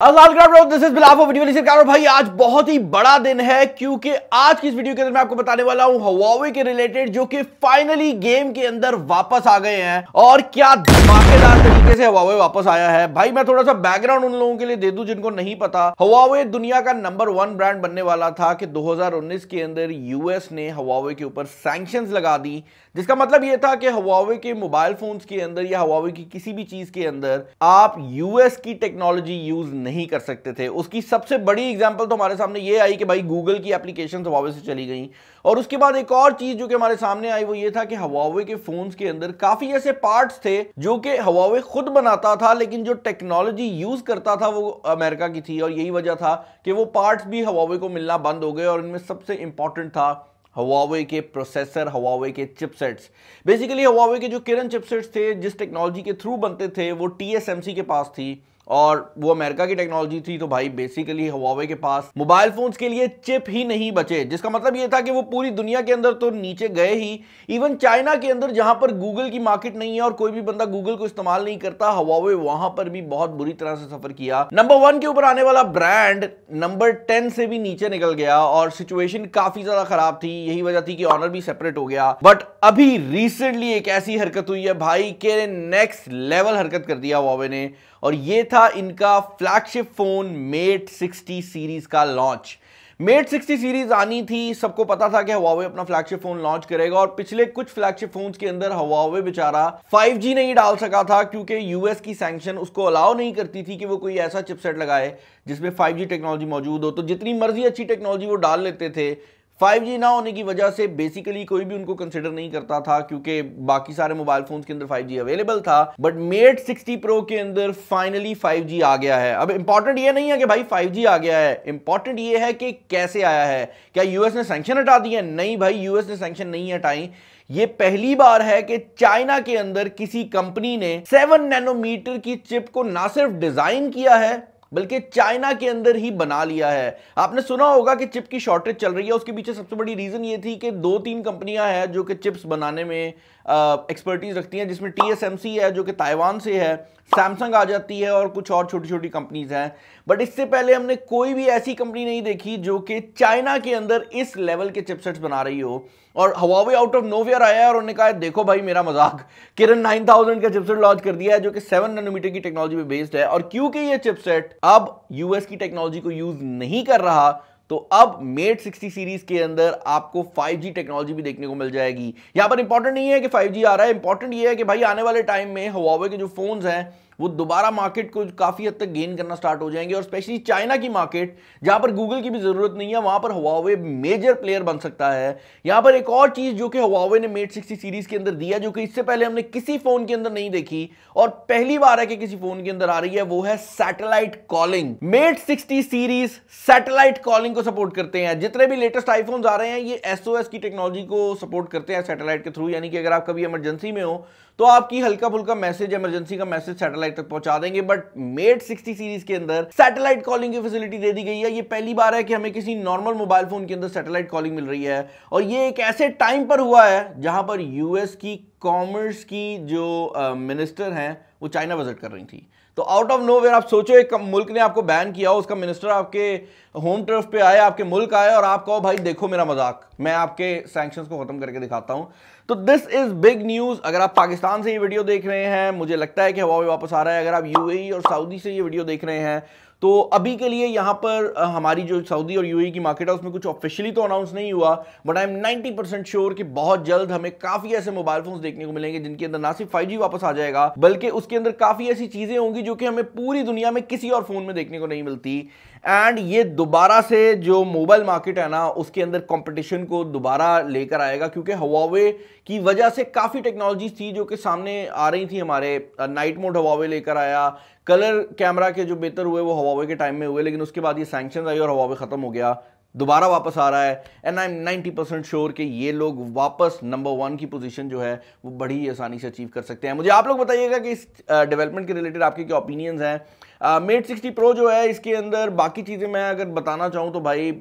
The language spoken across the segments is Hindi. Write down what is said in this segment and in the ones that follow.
दिस इज बिलाफ वीडियो सरकार। भाई आज बहुत ही बड़ा दिन है क्योंकि आज की इस वीडियो के अंदर मैं आपको बताने वाला हूं Huawei के रिलेटेड, जो कि फाइनली गेम के अंदर वापस आ गए हैं। और क्या धमाकेदार तरीके से Huawei वापस आया है। भाई मैं थोड़ा सा बैकग्राउंड उन लोगों के लिए दे दूं जिनको नहीं पता। Huawei दुनिया का नंबर 1 ब्रांड बनने वाला था कि 2019 के अंदर यूएस ने Huawei के ऊपर सैंक्शंस लगा दी, जिसका मतलब यह था कि Huawei के मोबाइल फोन्स के अंदर या Huawei की किसी भी चीज के अंदर आप यूएस की टेक्नोलॉजी यूज नहीं कर सकते थे। उसकी सबसे बड़ी एग्जांपल तो हमारे सामने ये आई कि भाई गूगल की एप्लीकेशन Huawei से चली गई। और उसके बाद एक और चीज जो कि हमारे सामने आई वो ये था कि Huawei के फोन्स के अंदर काफी ऐसे पार्ट्स थे जो कि Huawei खुद बनाता था, लेकिन जो टेक्नोलॉजी यूज करता था वो अमेरिका की थी। और यही वजह था कि वो पार्ट्स भी Huawei को मिलना बंद हो गए। और इनमें सबसे इंपॉर्टेंट था Huawei के प्रोसेसर, Huawei के चिपसेट्स। बेसिकली Huawei के जो किरण चिपसेट्स थे, जिस टेक्नोलॉजी के थ्रू बनते थे, वो TSMC के पास थी और वो अमेरिका की टेक्नोलॉजी थी। तो भाई बेसिकली Huawei के पास मोबाइल फोन्स के लिए चिप ही नहीं बचे, जिसका मतलब ये था कि वो पूरी दुनिया के अंदर तो नीचे गए ही। इवन चाइना के अंदर जहां पर गूगल की मार्केट नहीं है और कोई भी बंदा गूगल को इस्तेमाल नहीं करता, Huawei वहां पर भी बहुत बुरी तरह से सफर किया। नंबर 1 के ऊपर आने वाला ब्रांड नंबर 10 से भी नीचे निकल गया और सिचुएशन काफी ज्यादा खराब थी। यही वजह थी कि ऑनर भी सेपरेट हो गया। बट अभी रिसेंटली एक ऐसी हरकत हुई है भाई के नेक्स्ट लेवल हरकत कर दिया Huawei ने, और ये था इनका फ्लैगशिप फोन Mate 60 सीरीज का लॉन्च। Mate 60 सीरीज आनी थी, सबको पता था कि Huawei अपना फ्लैगशिप फोन लॉन्च करेगा। और पिछले कुछ फ्लैगशिप फोन्स के अंदर Huawei बेचारा 5G नहीं डाल सका था क्योंकि यूएस की सैंक्शन उसको अलाउ नहीं करती थी कि वो कोई ऐसा चिपसेट लगाए जिसमें 5G टेक्नोलॉजी मौजूद हो। तो जितनी मर्जी अच्छी टेक्नोलॉजी वो डाल लेते थे, 5G ना होने की वजह से बेसिकली कोई भी उनको कंसिडर नहीं करता था क्योंकि बाकी सारे मोबाइल फोन्स के अंदर 5G अवेलेबल था। बट Mate 60 Pro के अंदर फाइनली 5G आ गया है। अब इंपॉर्टेंट ये नहीं है कि भाई 5G आ गया है, इंपॉर्टेंट ये है कि कैसे आया है। क्या यूएस ने सैंक्शन हटा दिए? नहीं भाई, यूएस ने सैंक्शन नहीं हटाई। ये पहली बार है कि चाइना के अंदर किसी कंपनी ने 7 नैनोमीटर की चिप को ना सिर्फ डिजाइन किया है बल्कि चाइना के अंदर ही बना लिया है। आपने सुना होगा कि चिप की शॉर्टेज चल रही है। उसके पीछे सबसे बड़ी रीजन ये थी कि 2-3 कंपनियां हैं जो कि चिप्स बनाने में एक्सपर्टीज रखती हैं, जिसमें TSMC है जो कि ताइवान से है, सैमसंग आ जाती है और कुछ और छोटी छोटी कंपनीज हैं। बट इससे पहले हमने कोई भी ऐसी कंपनी नहीं देखी जो कि चाइना के अंदर इस लेवल के चिपसेट्स बना रही हो। और Huawei आउट ऑफ नोवेयर आया है और उन्होंने कहा देखो भाई मेरा मजाक, किरण 9000 का चिपसेट लॉन्च कर दिया है जो कि 7 नैनोमीटर की टेक्नोलॉजी पे बेस्ड है। और क्योंकि ये चिपसेट अब यूएस की टेक्नोलॉजी को यूज नहीं कर रहा, तो अब Mate 60 सीरीज के अंदर आपको 5G टेक्नोलॉजी भी देखने को मिल जाएगी। यहां पर इंपॉर्टेंट नहीं है कि 5G आ रहा है, इंपॉर्टेंट ये है कि भाई आने वाले टाइम में Huawei के जो फोन्स हैं वो दोबारा मार्केट को काफी हद तक गेन करना स्टार्ट हो जाएंगे। और स्पेशली चाइना की मार्केट जहां पर गूगल की भी जरूरत नहीं है, वहां पर Huawei मेजर प्लेयर बन सकता है। यहां पर एक और चीज जो कि Huawei ने Mate 60 सीरीज के अंदर दिया, जो कि इससे पहले हमने किसी फोन के अंदर नहीं देखी और पहली बार है कि किसी फोन के अंदर आ रही है, वो है satellite calling. Mate 60 series satellite calling को सपोर्ट करते हैं। जितने भी लेटेस्ट आईफोन्स आ रहे हैं ये SOS की टेक्नोलॉजी को सपोर्ट करते हैं सैटेलाइट के थ्रू। यानी कि अगर आप कभी इमरजेंसी में हो तो आपकी हल्का फुल्का मैसेज, इमरजेंसी का मैसेज सैटेलाइट तक पहुंचा देंगे। बट Mate 60 सीरीज के अंदर सैटेलाइट कॉलिंग की फैसिलिटी दे दी गई है। ये पहली बार है कि हमें किसी नॉर्मल मोबाइल फोन के अंदर सैटेलाइट कॉलिंग मिल रही है। और ये एक ऐसे टाइम पर हुआ है जहां पर यूएस की कॉमर्स की जो मिनिस्टर हैं वो चाइना विजिट कर रही थी। तो आउट ऑफ नोवेयर आप सोचो, एक मुल्क ने आपको बैन किया, उसका मिनिस्टर आपके होम टर्फ पे आए, आपके मुल्क आए और आप कहो भाई देखो मेरा मजाक, मैं आपके सैंक्शंस को खत्म करके दिखाता हूं। तो दिस इज बिग न्यूज। अगर आप पाकिस्तान से ये वीडियो देख रहे हैं, मुझे लगता है कि Huawei वापस आ रहा है। अगर आप UAE और सऊदी से ये वीडियो देख रहे हैं तो अभी के लिए यहाँ पर हमारी जो सऊदी और UAE की मार्केट है उसमें कुछ ऑफिशियली तो अनाउंस नहीं हुआ, बट आई एम 90% श्योर कि बहुत जल्द हमें काफी ऐसे मोबाइल फोन्स देखने को मिलेंगे जिनके अंदर ना सिर्फ 5G वापस आ जाएगा बल्कि उसके अंदर काफी ऐसी चीजें होंगी जो कि हमें पूरी दुनिया में किसी और फोन में देखने को नहीं मिलती। एंड ये दोबारा से जो मोबाइल मार्केट है ना उसके अंदर कंपटीशन को दोबारा लेकर आएगा, क्योंकि Huawei की वजह से काफी टेक्नोलॉजीज थी जो कि सामने आ रही थी। हमारे नाइट मोड Huawei लेकर आया, कलर कैमरा के जो बेहतर हुए वो Huawei के टाइम में हुए, लेकिन उसके बाद ये सैंक्शन आई और Huawei खत्म हो गया, दोबारा वापस आ रहा है। एंड आई एम 90% श्योर कि ये लोग वापस नंबर 1 की पोजीशन जो है वो बड़ी आसानी से अचीव कर सकते हैं। मुझे आप लोग बताइएगा कि इस डेवलपमेंट के रिलेटेड आपके क्या ओपिनियंस हैं। Mate 60 Pro जो है इसके अंदर बाकी चीज़ें मैं अगर बताना चाहूँ तो भाई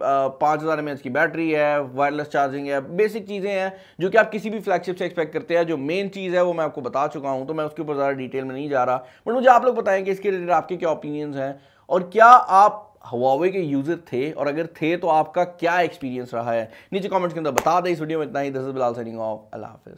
5000 mAh की बैटरी है, वायरलेस चार्जिंग है, बेसिक चीज़ें हैं जो कि आप किसी भी फ्लैगशिप से एक्सपेक्ट करते हैं। जो मेन चीज़ है वो मैं आपको बता चुका हूँ, तो मैं उसके ऊपर ज़्यादा डिटेल में नहीं जा रहा। बट मुझे आप लोग बताएं कि इसके रिलेटेड आपके क्या ओपिनियंस हैं और क्या आप Huawei के यूजर थे, और अगर थे तो आपका क्या एक्सपीरियंस रहा है, नीचे कमेंट्स के अंदर बता दें। इस वीडियो में इतना ही। This is Bilal signing off. अल्लाह हाफिज।